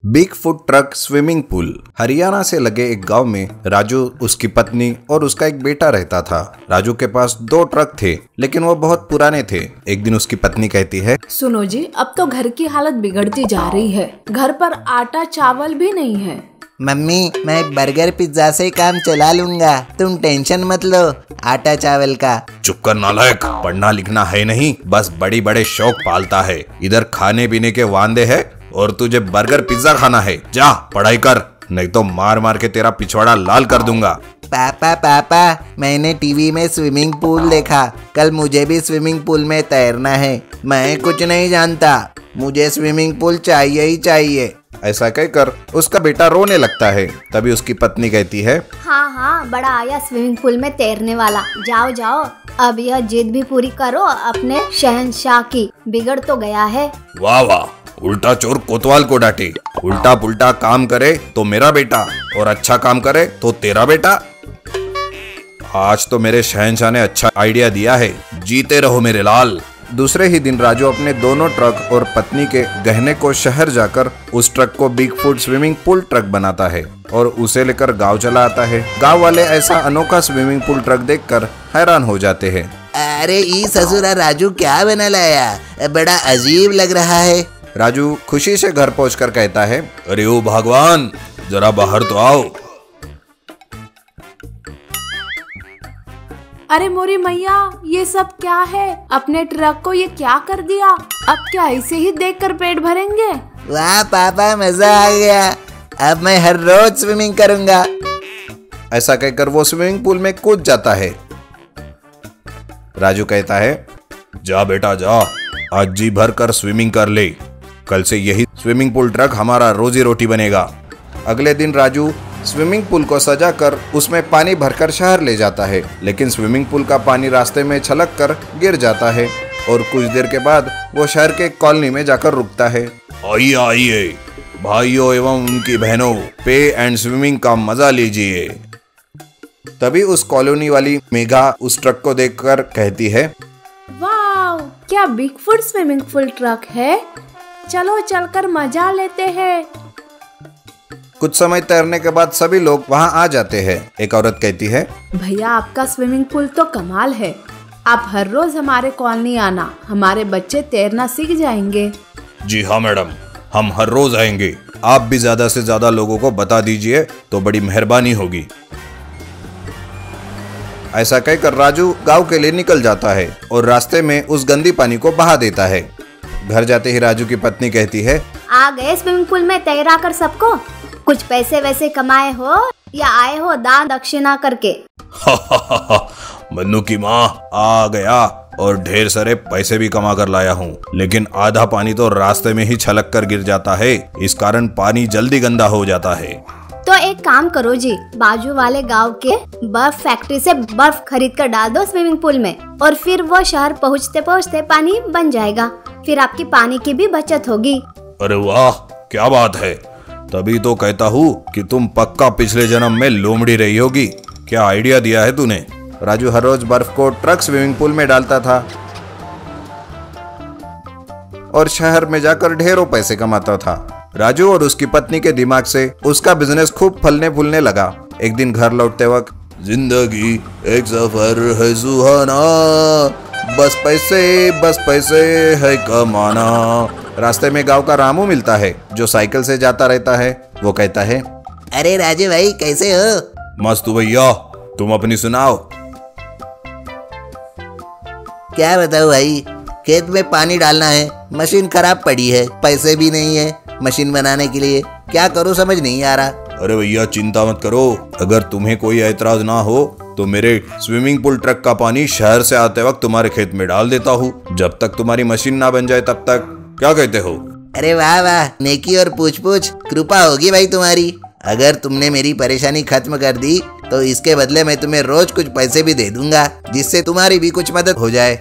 Big foot truck swimming pool. Haryana से लगे एक गांव में राजू, उसकी पत्नी और उसका एक बेटा रहता था। राजू के पास 2 ट्रक थे, लेकिन वो बहुत पुराने थे। एक दिन उसकी पत्नी कहती है, सुनो जी, अब तो घर की हालत बिगड़ती जा रही है। घर पर आटा चावल भी नहीं है। मम्मी, मैं बर्गर पिज्जा से काम चला लूंगा, तुम टेंशन मत लो आटा चावल का। चुप कर नालायक, पढ़ना लिखना है नहीं, बस बड़ी बड़े शौक पालता है। इधर खाने पीने के वांदे है और तुझे बर्गर पिज्जा खाना है। जा पढ़ाई कर, नहीं तो मार मार के तेरा पिछवाड़ा लाल कर दूंगा। पापा, मैंने टीवी में स्विमिंग पूल देखा, कल मुझे भी स्विमिंग पूल में तैरना है। मैं कुछ नहीं जानता, मुझे स्विमिंग पूल चाहिए ही चाहिए। ऐसा कहकर उसका बेटा रोने लगता है। तभी उसकी पत्नी कहती है, हाँ, बड़ा आया स्विमिंग पूल में तैरने वाला। जाओ, अब यह जिद भी पूरी करो अपने शहंशाह की। बिगड़ तो गया है। वाह, उल्टा चोर कोतवाल को डांटे। उल्टा पुल्टा काम करे तो मेरा बेटा, और अच्छा काम करे तो तेरा बेटा। आज तो मेरे शहंशाह ने अच्छा आइडिया दिया है। जीते रहो मेरे लाल। दूसरे ही दिन राजू अपने दोनों ट्रक और पत्नी के गहने को शहर जाकर उस ट्रक को big foot swimming pool truck बनाता है और उसे लेकर गांव चला आता है। गांव वाले ऐसा अनोखा स्विमिंग पूल ट्रक देखकर हैरान हो जाते हैं। अरे ई ससुरा राजू क्या बना लाया, बड़ा अजीब लग रहा है। राजू खुशी से घर पहुंचकर कहता है, अरे ओ भगवान, जरा बाहर तो आओ। अरे मोरी मैया, ये सब क्या है? अपने ट्रक को ये क्या कर दिया? अब क्या ऐसे ही देखकर पेट भरेंगे? वाह पापा, मजा आ गया, अब मैं हर रोज स्विमिंग करूंगा। ऐसा कहकर वो स्विमिंग पूल में कूद जाता है। राजू कहता है, जा बेटा जा, आज जी भर कर स्विमिंग कर ले। कल से यही स्विमिंग पूल ट्रक हमारा रोजी रोटी बनेगा। अगले दिन राजू स्विमिंग पूल को सजाकर उसमें पानी भरकर शहर ले जाता है, लेकिन स्विमिंग पूल का पानी रास्ते में छलक कर गिर जाता है और कुछ देर के बाद वो शहर के कॉलोनी में जाकर रुकता है। आइए भाइयों एवं उनकी बहनों, पे एंड स्विमिंग का मजा लीजिए। तभी उस कॉलोनी वाली मेघा उस ट्रक को देखकर कहती है, वाह, क्या big foot swimming pool truck है। चलो चलकर मजा लेते हैं। कुछ समय तैरने के बाद सभी लोग वहां आ जाते हैं। एक औरत कहती है, भैया आपका स्विमिंग पूल तो कमाल है। आप हर रोज हमारे कॉलोनी आना, हमारे बच्चे तैरना सीख जाएंगे। जी हाँ मैडम, हम हर रोज आएंगे। आप भी ज्यादा से ज्यादा लोगों को बता दीजिए तो बड़ी मेहरबानी होगी। ऐसा कहकर राजू गांव के लिए निकल जाता है और रास्ते में उस गंदी पानी को बहा देता है। घर जाते ही राजू की पत्नी कहती है, आ गए स्विमिंग पूल में तैरा कर सबको? कुछ पैसे वैसे कमाए हो या आए हो दान दक्षिणा करके? मन्नू की माँ, आ गया और ढेर सारे पैसे भी कमा कर लाया हूँ, लेकिन आधा पानी तो रास्ते में ही छलक कर गिर जाता है। इस कारण पानी जल्दी गंदा हो जाता है। तो एक काम करो जी, बाजू वाले गांव के बर्फ फैक्ट्री से बर्फ खरीद कर डाल दो स्विमिंग पूल में, और फिर वो शहर पहुँचते पहुँचते पानी बन जाएगा। फिर आपकी पानी की भी बचत होगी। अरे वाह, क्या बात है। तभी तो कहता हूँ कि तुम पक्का पिछले जन्म में लोमड़ी रही होगी। क्या आइडिया दिया है तूने। राजू हर रोज बर्फ को ट्रक स्विमिंग पूल में डालता था और शहर में जाकर ढेरों पैसे कमाता था। राजू और उसकी पत्नी के दिमाग से उसका बिजनेस खूब फलने फूलने लगा। एक दिन घर लौटते वक्त, जिंदगी एक सफर है सुहाना, बस पैसे है कमाना। रास्ते में गांव का रामू मिलता है जो साइकिल से जाता रहता है। वो कहता है, अरे राजू भाई, कैसे हो? मस्त भैया, तुम अपनी सुनाओ। क्या बताऊं भाई, खेत में पानी डालना है, मशीन खराब पड़ी है, पैसे भी नहीं है मशीन बनाने के लिए, क्या करूं समझ नहीं आ रहा। अरे भैया चिंता मत करो, अगर तुम्हें कोई ऐतराज ना हो तो मेरे स्विमिंग पूल ट्रक का पानी शहर से आते वक्त तुम्हारे खेत में डाल देता हूँ। जब तक तुम्हारी मशीन ना बन जाए तब तक, क्या कहते हो? अरे वाह, नेकी और पूछ कृपा होगी भाई तुम्हारी। अगर तुमने मेरी परेशानी खत्म कर दी तो इसके बदले मैं तुम्हें रोज कुछ पैसे भी दे दूंगा, जिससे तुम्हारी भी कुछ मदद हो जाए।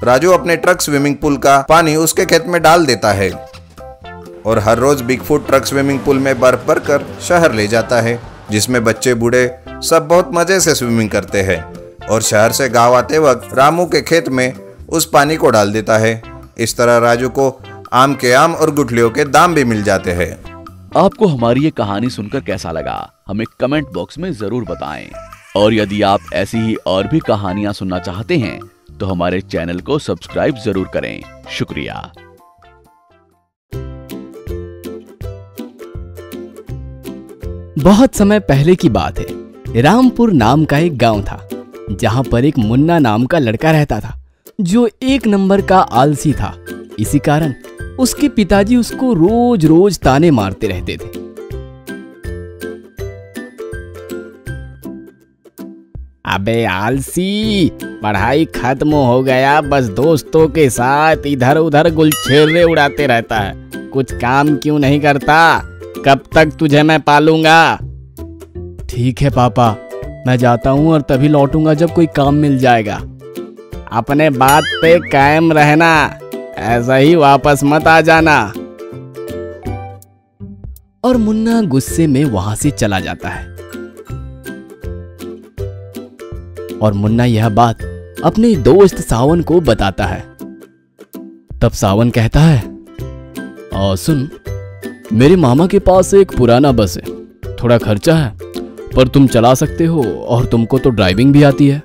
राजू अपने ट्रक स्विमिंग पूल का पानी उसके खेत में डाल देता है और हर रोज Bigfoot truck swimming pool में बर्फ भरकर शहर ले जाता है, जिसमें बच्चे बूढ़े सब बहुत मजे से स्विमिंग करते हैं। और शहर से गांव आते वक्त रामू के खेत में उस पानी को डाल देता है। इस तरह राजू को आम के आम और गुठलियों के दाम भी मिल जाते हैं। आपको हमारी ये कहानी सुनकर कैसा लगा हमें कमेंट बॉक्स में जरूर बताएं। और यदि आप ऐसी ही और भी कहानियां सुनना चाहते हैं तो हमारे चैनल को सब्सक्राइब जरूर करें। शुक्रिया। बहुत समय पहले की बात है। रामपुर नाम का एक गांव था जहां पर एक मुन्ना नाम का लड़का रहता था जो एक नंबर का आलसी था। इसी कारण उसके पिताजी उसको रोज रोज ताने मारते रहते थे। अबे आलसी, पढ़ाई खत्म हो गया, बस दोस्तों के साथ इधर उधर गुलछर्रे उड़ाते रहता है, कुछ काम क्यों नहीं करता? कब तक तुझे मैं पालूंगा? ठीक है पापा, मैं जाता हूँ और तभी लौटूंगा जब कोई काम मिल जाएगा। अपने बात पे कायम रहना, ऐसा ही वापस मत आ जाना। और मुन्ना गुस्से में वहां से चला जाता है। और मुन्ना यह बात अपने दोस्त सावन को बताता है। तब सावन कहता है, सुन, मेरे मामा के पास एक पुराना बस है, थोड़ा खर्चा है पर तुम चला सकते हो और तुमको तो ड्राइविंग भी आती है।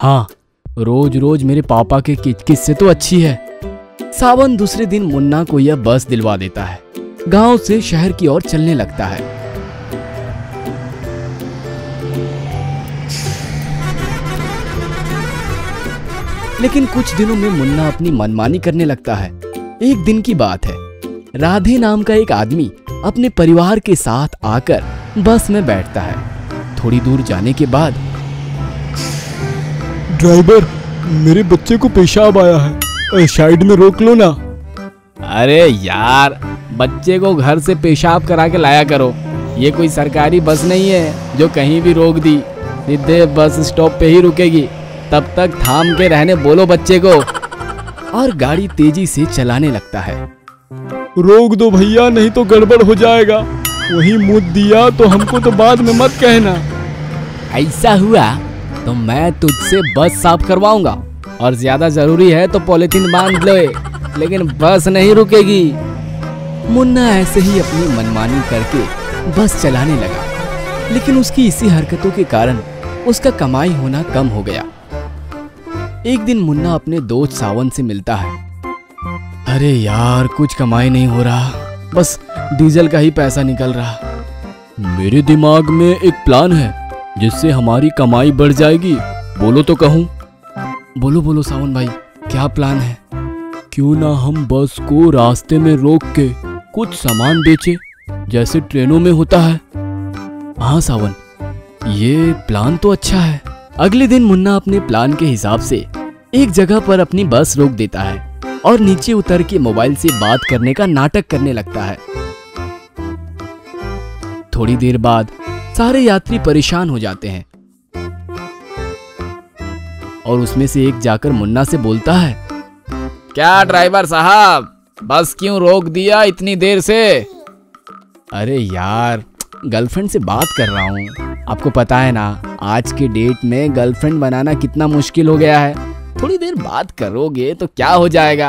हाँ, रोज रोज मेरे पापा के किचकिच से तो अच्छी है। सावन दूसरे दिन मुन्ना को यह बस दिलवा देता है। गांव से शहर की ओर चलने लगता है। लेकिन कुछ दिनों में मुन्ना अपनी मनमानी करने लगता है। एक दिन की बात है, राधे नाम का एक आदमी अपने परिवार के साथ आकर बस में बैठता है। थोड़ी दूर जाने के बाद, ड्राइवर, मेरे बच्चे को पेशाब आया है, साइड में रोक लो ना। अरे यार, बच्चे को घर से पेशाब करा के लाया करो, ये कोई सरकारी बस नहीं है जो कहीं भी रोक दी, सीधे बस स्टॉप पे ही रुकेगी, तब तक थाम के रहने बोलो बच्चे को। और गाड़ी तेजी से चलाने लगता है। रोक दो भैया, नहीं तो गड़बड़ हो जाएगा, वही मुँह दिया तो हमको तो बाद में मत कहना। ऐसा हुआ तो मैं तुझसे बस साफ करवाऊंगा, और ज्यादा जरूरी है तो पॉलिथीन बांध लो, लेकिन बस नहीं रुकेगी। मुन्ना ऐसे ही अपनी मनमानी करके बस चलाने लगा, लेकिन उसकी इसी हरकतों के कारण उसका कमाई होना कम हो गया। एक दिन मुन्ना अपने दोस्त सावन से मिलता है। अरे यार, कुछ कमाई नहीं हो रहा, बस डीजल का ही पैसा निकल रहा। मेरे दिमाग में एक प्लान है जिससे हमारी कमाई बढ़ जाएगी, बोलो तो कहूँ। बोलो बोलो सावन भाई, क्या प्लान है? क्यों ना हम बस को रास्ते में रोक के कुछ सामान बेचे, जैसे ट्रेनों में होता है। हाँ सावन, ये प्लान तो अच्छा है। अगले दिन मुन्ना अपने प्लान के हिसाब से एक जगह पर अपनी बस रोक देता है और नीचे उतर के मोबाइल से बात करने का नाटक करने लगता है। थोड़ी देर बाद सारे यात्री परेशान हो जाते हैं और उसमें से एक जाकर मुन्ना से बोलता है, क्या ड्राइवर साहब, बस क्यों रोक दिया इतनी देर से? अरे यार, गर्लफ्रेंड से बात कर रहा हूँ, आपको पता है ना आज के डेट में गर्लफ्रेंड बनाना कितना मुश्किल हो गया है। थोड़ी देर बात करोगे तो क्या हो जाएगा?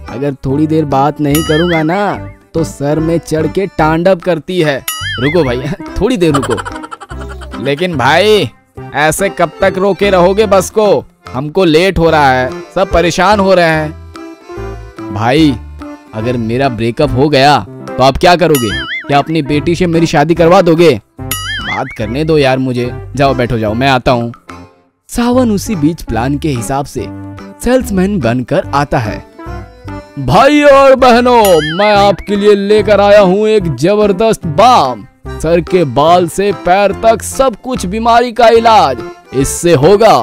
अगर थोड़ी देर बात नहीं करूंगा ना तो सर में चढ़ के तांडव करती है। रुको भाई, थोड़ी देर रुको। लेकिन भाई, ऐसे कब तक रोके रहोगे बस को? हमको लेट हो रहा है, सब परेशान हो रहे हैं। भाई, अगर मेरा ब्रेकअप हो गया तो आप क्या करोगे? क्या अपनी बेटी से मेरी शादी करवा दोगे? बात करने दो यार मुझे। जाओ बैठो, जाओ, मैं आता हूँ। सावन उसी बीच प्लान के हिसाब से सेल्समैन बनकर आता है। भाई और बहनों, मैं आपके लिए लेकर आया हूँ एक जबरदस्त बाम। सर के बाल से पैर तक सब कुछ बीमारी का इलाज। इससे होगा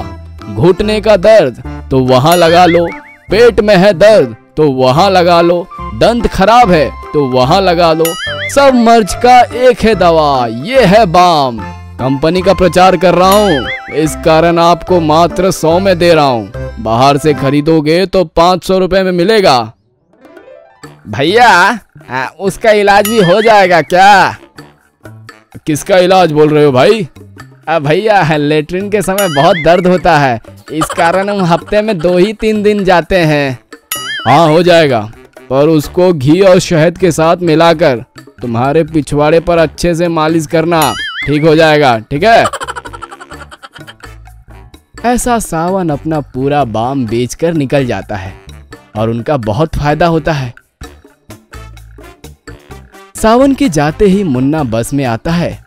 घुटने का दर्द तो वहाँ लगा लो, पेट में है दर्द तो वहाँ लगा लो, दंत खराब है तो वहाँ लगा लो, सब मर्ज का एक है दवा, ये है बाम। कंपनी का प्रचार कर रहा हूँ, इस कारण आपको मात्र 100 में दे रहा हूँ, बाहर से खरीदोगे तो 500 रुपए में मिलेगा। भैया, उसका इलाज भी हो जाएगा क्या? किसका इलाज बोल रहे हो भाई? भैया, लेटरिन के समय बहुत दर्द होता है, इस कारण हम हफ्ते में 2 ही 3 दिन जाते हैं। हाँ, हो जाएगा, पर उसको घी और शहद के साथ मिलाकर तुम्हारे पिछवाड़े पर अच्छे से मालिश करना, ठीक हो जाएगा, ठीक है। ऐसा सावन अपना पूरा बाम बेचकर निकल जाता है और उनका बहुत फायदा होता है। सावन के जाते ही मुन्ना बस में आता है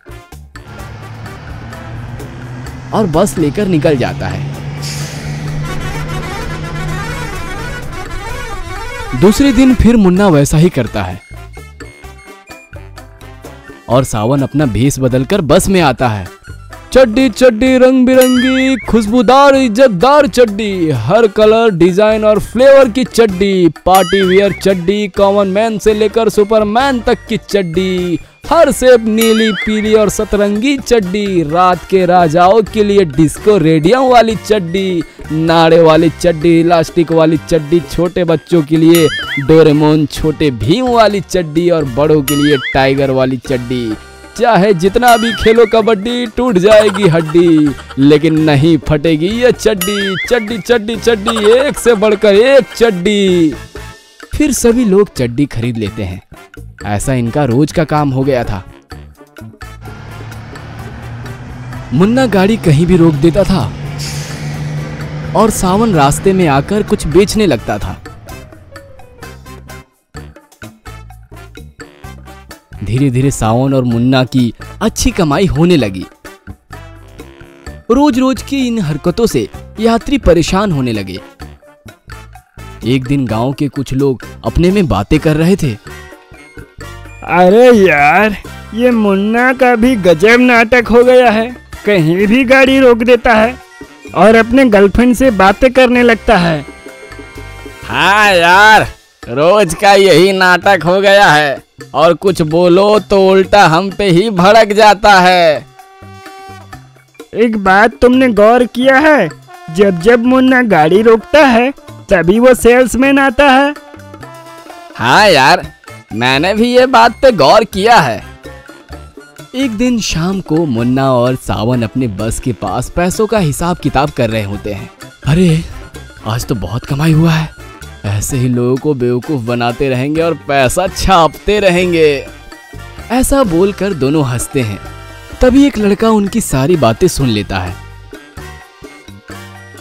और बस लेकर निकल जाता है। दूसरे दिन फिर मुन्ना वैसा ही करता है और सावन अपना भेष बदलकर बस में आता है। चड्डी चड्डी रंग बिरंगी खुशबूदार इज्जतदार चड्डी, हर कलर डिजाइन और फ्लेवर की चड्डी, पार्टी वियर चड्डी, कॉमन मैन से लेकर सुपरमैन तक की चड्डी, हर शेप नीली पीली और सतरंगी चड्डी, रात के राजाओं के लिए डिस्को रेडियम वाली चड्डी, नाड़े वाली चड्डी, इलास्टिक वाली चड्डी, छोटे बच्चों के लिए डोरेमोन छोटे भीम वाली चड्डी और बड़ों के लिए टाइगर वाली चड्डी। चाहे जितना भी खेलो कबड्डी, टूट जाएगी हड्डी लेकिन नहीं फटेगी ये चड्डी। चड्डी चड्डी चड्डी, एक से बढ़कर एक चड्डी। फिर सभी लोग चड्डी खरीद लेते हैं। ऐसा इनका रोज का काम हो गया था। मुन्ना गाड़ी कहीं भी रोक देता था और सावन रास्ते में आकर कुछ बेचने लगता था। धीरे धीरे सावन और मुन्ना की अच्छी कमाई होने लगी। रोज रोज की इन हरकतों से यात्री परेशान होने लगे। एक दिन गांव के कुछ लोग अपने में बातें कर रहे थे। अरे यार, ये मुन्ना का भी गजब नाटक हो गया है। कहीं भी गाड़ी रोक देता है और अपने गर्लफ्रेंड से बातें करने लगता है। हाँ यार, रोज का यही नाटक हो गया है और कुछ बोलो तो उल्टा हम पे ही भड़क जाता है। एक बात तुमने गौर किया है, जब जब मुन्ना गाड़ी रोकता है तभी वो सेल्समैन आता है। हाँ यार, मैंने भी ये बात पे गौर किया है। एक दिन शाम को मुन्ना और सावन अपने बस के पास पैसों का हिसाब किताब कर रहे होते हैं। अरे आज तो बहुत कमाई हुआ है, ऐसे ही लोगों को बेवकूफ बनाते रहेंगे और पैसा छापते रहेंगे। ऐसा बोलकर दोनों हंसते हैं। तभी एक लड़का उनकी सारी बातें सुन लेता है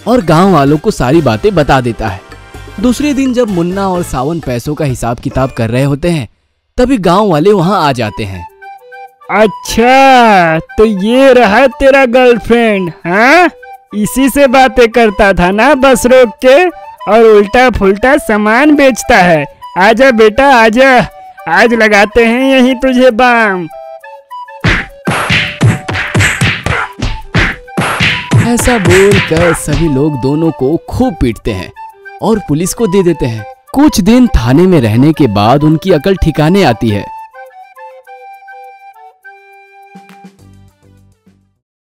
और गांव वालों को सारी बातें बता देता है। दूसरे दिन जब मुन्ना और सावन पैसों का हिसाब किताब कर रहे होते हैं तभी गांव वाले वहां आ जाते हैं। अच्छा, तो ये रहा तेरा गर्लफ्रेंड? हाँ, इसी से बातें करता था ना बस रोक के, और उल्टा फुल्टा सामान बेचता है। आजा बेटा आजा, आज लगाते हैं यहीं तुझे बाम। ऐसा बोलकर सभी लोग दोनों को खूब पीटते हैं और पुलिस को दे देते हैं। कुछ दिन थाने में रहने के बाद उनकी अकल ठिकाने आती है